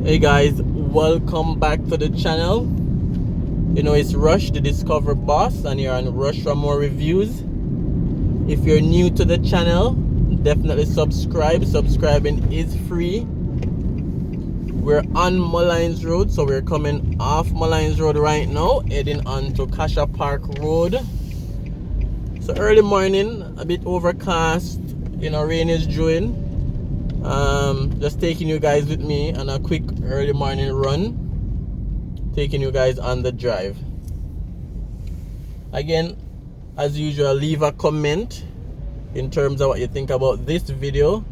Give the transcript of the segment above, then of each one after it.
Hey guys, welcome back to the channel. You know, it's Rush, the Discover Boss, and you're on Rush for more reviews. If you're new to the channel, definitely subscribe. Subscribing is free. We're on MOLYNES Road, so we're coming off MOLYNES Road right now, heading on to CASSIA Park Road. So early morning, a bit overcast, you know, rain is dewing. Just taking you guys with me on a quick early morning run, taking you guys on the drive. Again, as usual, leave a comment in terms of what you think about this video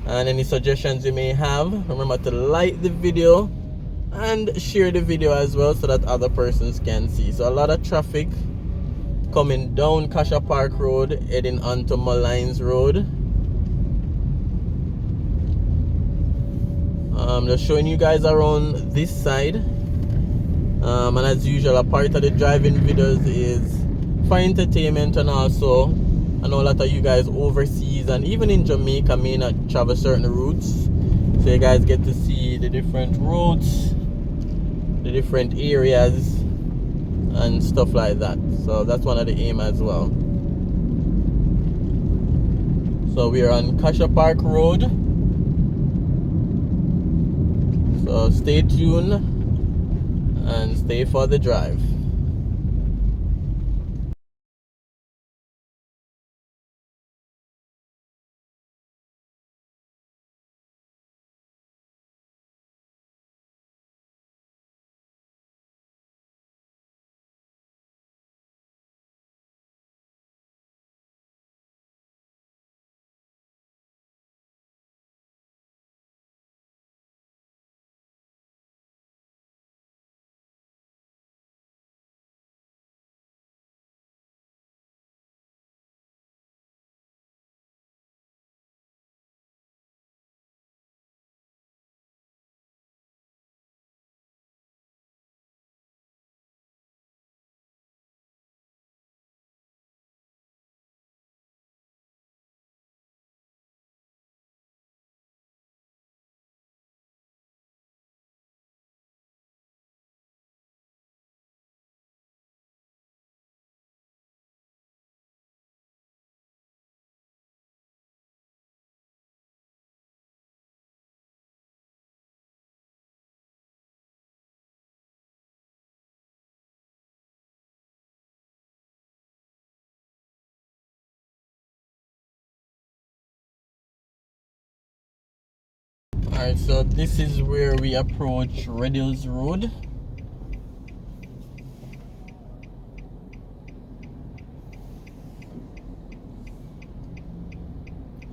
and any suggestions you may have. Remember to like the video and share the video as well so that other persons can see. So a lot of traffic coming down CASSIA Park Road, heading onto MOLYNES Road. Just showing you guys around this side, and as usual, a part of the driving videos is for entertainment, and also I know a lot of you guys overseas and even in Jamaica may not travel certain routes, so you guys get to see the different routes, the different areas and stuff like that. So that's one of the aim as well. So we are on CASSIA Park Road. So stay tuned and stay for the drive. Alright, so this is where we approach Reviews Road.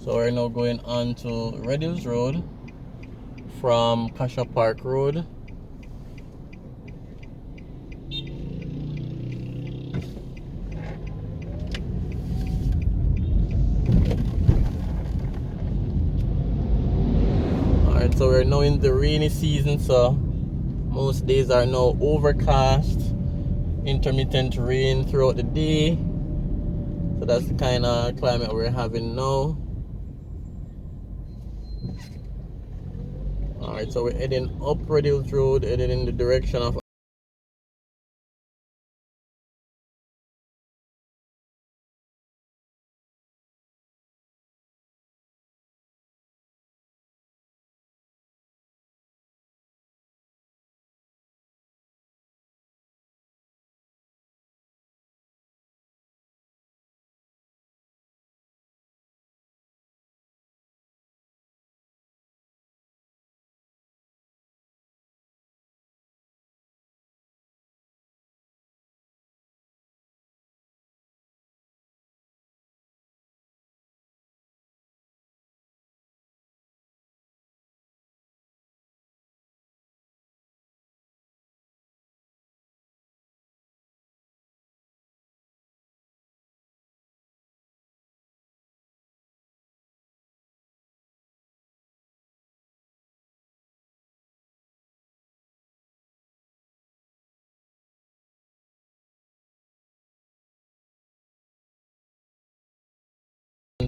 So we're now going on to Reviews Road from CASSIA Park Road. Alright, so we're now in the rainy season, so most days are now overcast, intermittent rain throughout the day. So that's the kind of climate we're having now. Alright, so we're heading up Reviews Road, heading in the direction of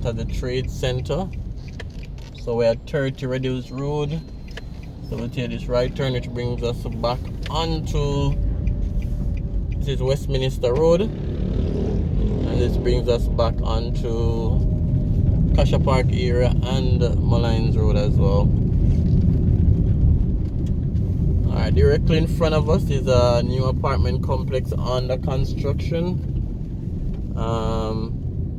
the trade center. So we're at 30 Reviews Road. So we'll take this right turn, which brings us back onto, this is Westminster Road, and this brings us back onto CASSIA Park area and MOLYNES Road as well. Alright, directly in front of us is a new apartment complex under construction.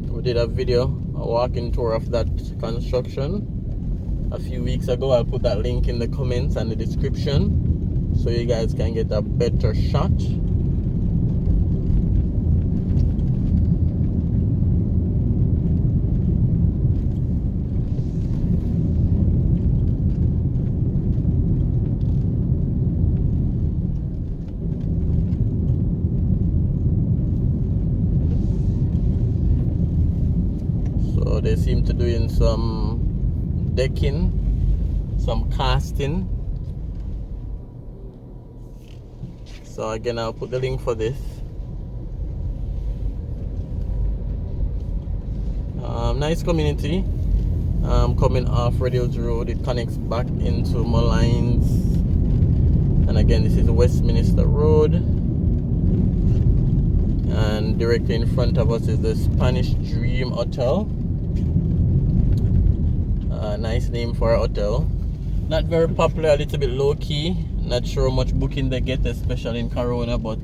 We did a walking tour of that construction a few weeks ago. I'll put that link in the comments and the description so you guys can get a better shot. So they seem to doing some decking, some casting. So again, I'll put the link for this. Nice community. Coming off Reviews Road, it connects back into MOLYNES. And again, this is Westminster Road. And directly in front of us is the Spanish Dream Hotel. Nice name for a hotel. Not very popular, a little bit low key. Not sure how much booking they get, especially in Corona, but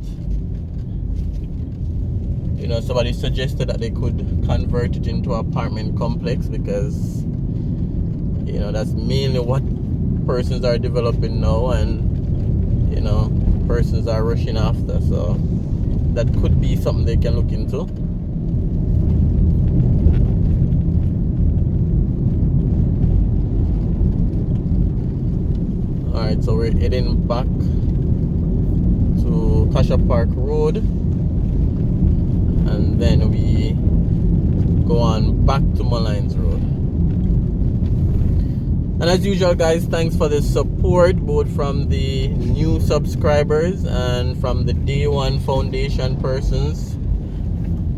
you know, somebody suggested that they could convert it into an apartment complex because you know that's mainly what persons are developing now, and you know, persons are rushing after. So that could be something they can look into. Alright, so we're heading back to CASSIA Park Road, and then we go on back to MOLYNES Road. And as usual, guys, thanks for the support, both from the new subscribers and from the day one foundation persons.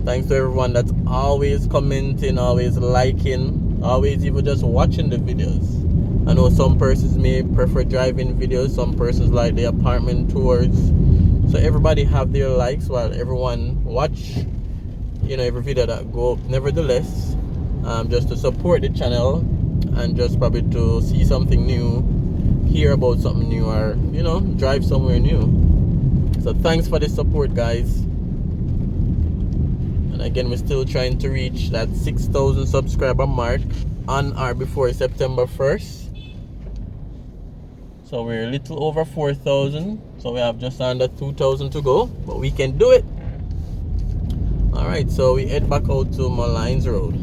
Thanks to everyone that's always commenting, always liking, always even just watching the videos. I know some persons may prefer driving videos, some persons like the apartment tours. So everybody have their likes while everyone watch, you know, every video that go up. Nevertheless, just to support the channel and just probably to see something new, hear about something new, or you know, drive somewhere new. So thanks for the support, guys. And again, we're still trying to reach that 6,000 subscriber mark on or before September 1st. So we're a little over 4,000. So we have just under 2,000 to go, but we can do it. Alright, so we head back out to MOLYNES Road.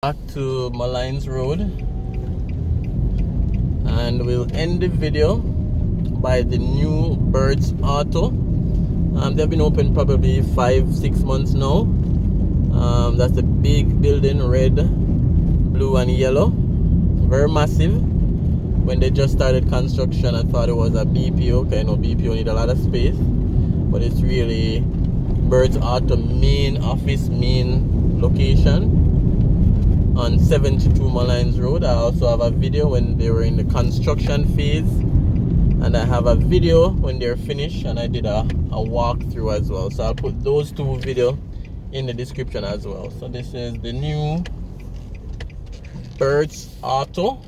Back to MOLYNES Road, and we'll end the video by the new BERTS Auto. They've been open probably 5-6 months now. That's a big building, red, blue and yellow, very massive. When they just started construction, I thought it was a BPO. Okay, no, BPO need a lot of space, but it's really BERTS Auto main office, main location. on 72 MOLYNES Road. I also have a video when they were in the construction phase, and I have a video when they're finished, and I did a walkthrough as well. So I'll put those two videos in the description as well. So this is the new BERTS Auto.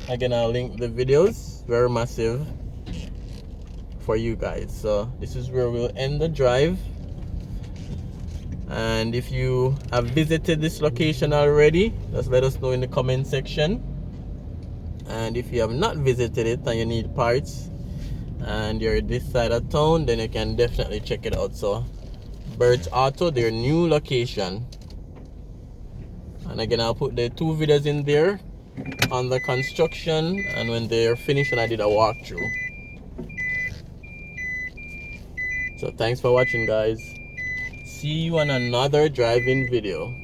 Again, I'll link the videos, very massive for you guys. So this is where we'll end the drive. And if you have visited this location already, just let us know in the comment section. And if you have not visited it and you need parts and you're this side of town, then you can definitely check it out. So BERTS Auto, their new location. And again, I'll put the two videos in there on the construction and when they're finished, and I did a walkthrough. So thanks for watching, guys. See you on another driving video.